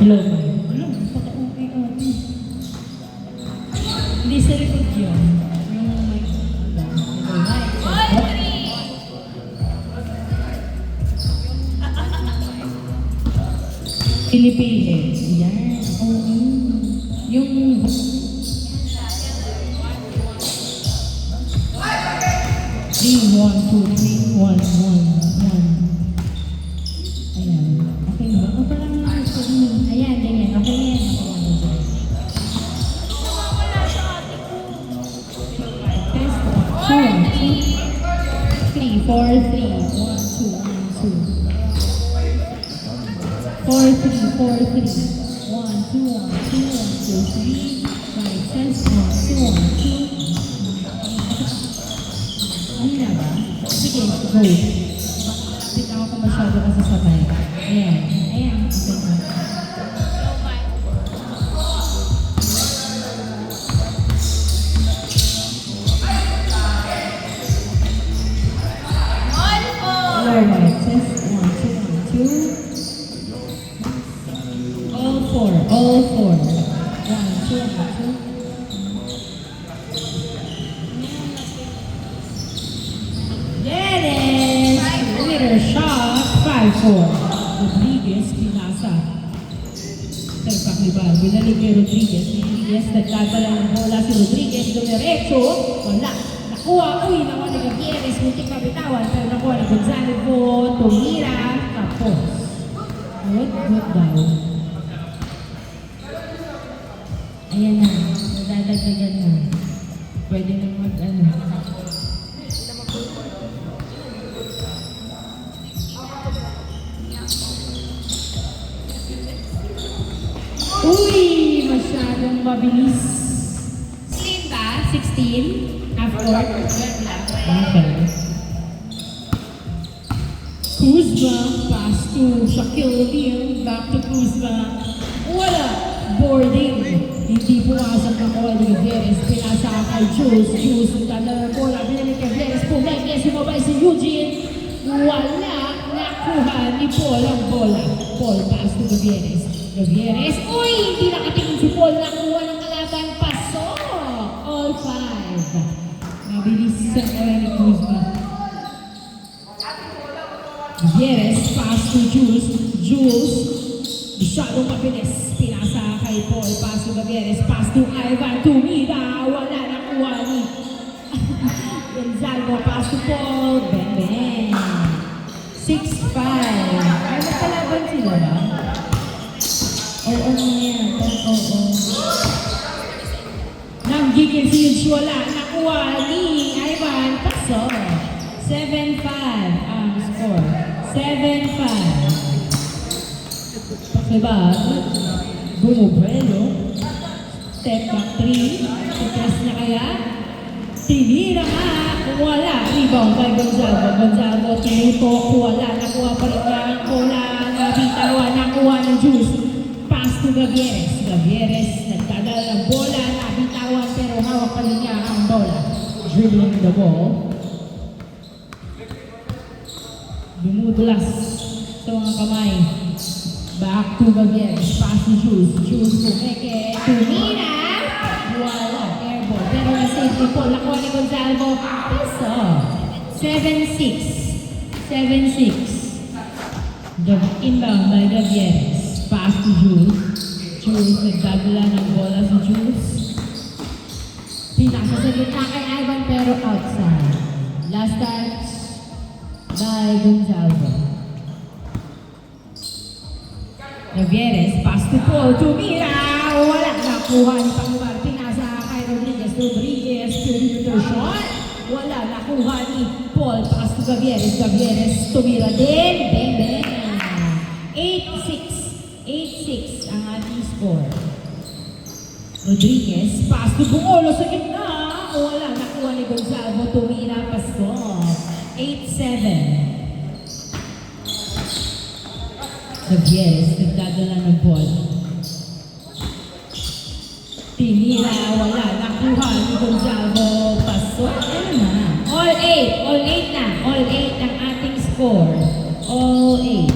Hello, napaka-okay ate. Hindi sa likod yun. Yung mic. Pili-pili. Yan. Oo. Yung... 3, 1, 2, 3, 1, 1, 1. Ayan. Okay ba? O parang ayan, ganyan. Okay yan. Test 1, 2, 3, 4, 3, 1, 2, 1, 2. 4, 3, 4, 3. 1, 2, 1, 2, 1, 2, 3. Right, test 1, 2, 1, 2. Ano na ba? Sige, go. Kapit ako kung masyado kasasabay. Ayan. Ayan. Okay na. Alright, test 1, 2, 1, 2. All four. 1, 2, 1, 2. Winner shot, 5-4. Rodriguez, pinasa. Terpak ni Bar. Binalik kay Rodriguez. Nagkatala ng bola si Rodriguez. Dumiretso. Wala. Nakuha. Uy, nakuha ni Gutierrez. Muntik mabitawan. Pero nakuha ni Gonzalo. Tumira. Tapos. Good daw. Ayan na. Nadadagdagan na. Pwede na mag-ano. Uy! Masyadong mabilis. Slim ba? 16? Half-court? Okay. Kuzma, pass to Shaquille O'Neal, back to Kuzma. Wala! Boarding. Hindi pumasok ng Oli Veres. Pinasa kay Jules. Jules, nagdala ng bola. Binalik kay Veres. Pumeke, sumabay si Eugene. Wala! Nakuha ni Paul ang bola. Paul, pass to Gutierrez. Gutierrez. Uy! Hindi nakatingin si Paul. Nakuha ng kalaban. Pasok! All 5. Mabilis sa ni Kuzma. Gutierrez. Pass to Jules. Jules. Masyadong mabilis. Pinasa kay Paul. Pass to Gutierrez. Pass to Ivan. Tumira. Wala nakuha ni Gonzalo. Pass to Paul. Ben. 6-5. Ay, magkalaban sila ba? Oo nga yan. Oo. Nanggigil si Yudes, wala. Nakuha ni Ivan. Paso. 7-5 ang score. 7-5. Diba? Bumubuelo. Step back 3. Supress na kaya. Tinira nga. Wala. Rebound kay Gonzalo. Gonzalo tinutok. Wala. Nakuha pa rin niya ang bola. Nabitawan. Nakuha ng Juice. Pass to Gutierrez. Gutierrez nagdadala ng bola. Nabitawan pero hawak pa rin niya ang bola. Dribbling the ball. Dumudulas sa mga kamay. Back to Gutierrez. Pass to Juice. Juice pumeke. Tumira. Wala. Airball. Pero na-safety po. Nakuha ni Gonzalo. Paso. 7-6. 7-6. The inbound by Gutierrez. Pass to Juice. Juice. Nagdadala ng bola sa Juice. Pinasa sa gitna kay Ivan pero outside. Last touch by Gonzalo. Gutierrez, pass to Paul, tumira, wala na nakuha ni Pangbar. Pinasa kay Rodriguez. Rodriguez, perimeter shot. Wala, nakuha ni Paul. Pass to Gavieres. Gavieres, tumira din. Bang, bang. 8-6. 8-6 ang ating score. Rodriguez, pass to Bungolo sa gitna. Wala, nakuha ni Gonzalo. Tumira, pasto. 8-7. Gavieres, nagdadala ng ball. Tinira, wala. Nakuha ni Gonzalo. Paso. Ano na? All 8. All 8 na. All 8 ang ating score. All 8.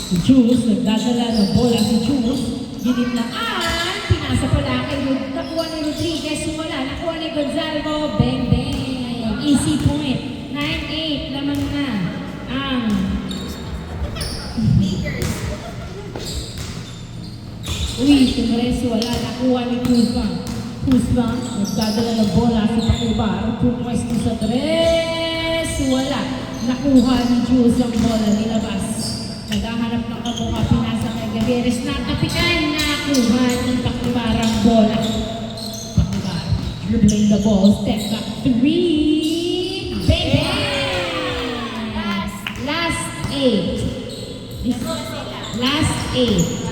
Si Jules, nagdadala ng bola. Si Jules, ginitlaan. Pinasa pala kay nakuha ni Rodriguez. Wala. Nakuha ni Gonzalo. Bang, bang. Easy point. 9-8 naman na ang Tumores, wala. Nakuha ni Kuzma. Kuzma, nagdadala ng bola sa Pakibar. Pumwesto sa tres. Wala. Nakuha ni Jules ang bola. Nilabas. Naghahanap ng kamukha. Pinasa kay Gavieres. Nakapitan. Nakuha ni Pakibar ang bola. Pakibar. Dribbling the ball. Step back. 3. Bang! Last 8. Last 8.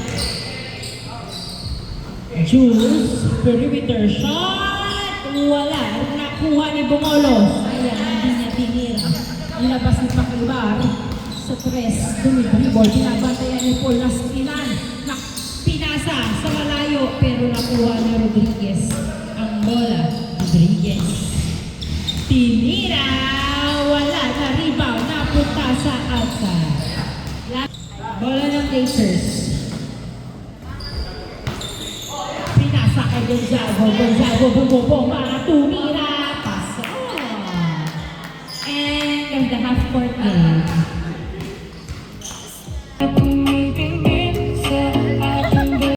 Jules, perimeter shot. Wala. Nakuha ni Bungolos. Ayan, hindi niya tinira. Nilabas ni Pakibar sa tres. Dumidribol. Binabantayan ni Paul Lastilan. Pinasa sa malayo. Pero nakuha ni Rodriguez ang bola. Rodriguez. Tinira. Wala. Na rebound. Napunta sa outside. Bola ng Lakers. Pinasa kay Gonzago. Gonzago bumubong para tumira. Paso. End of the half-court game.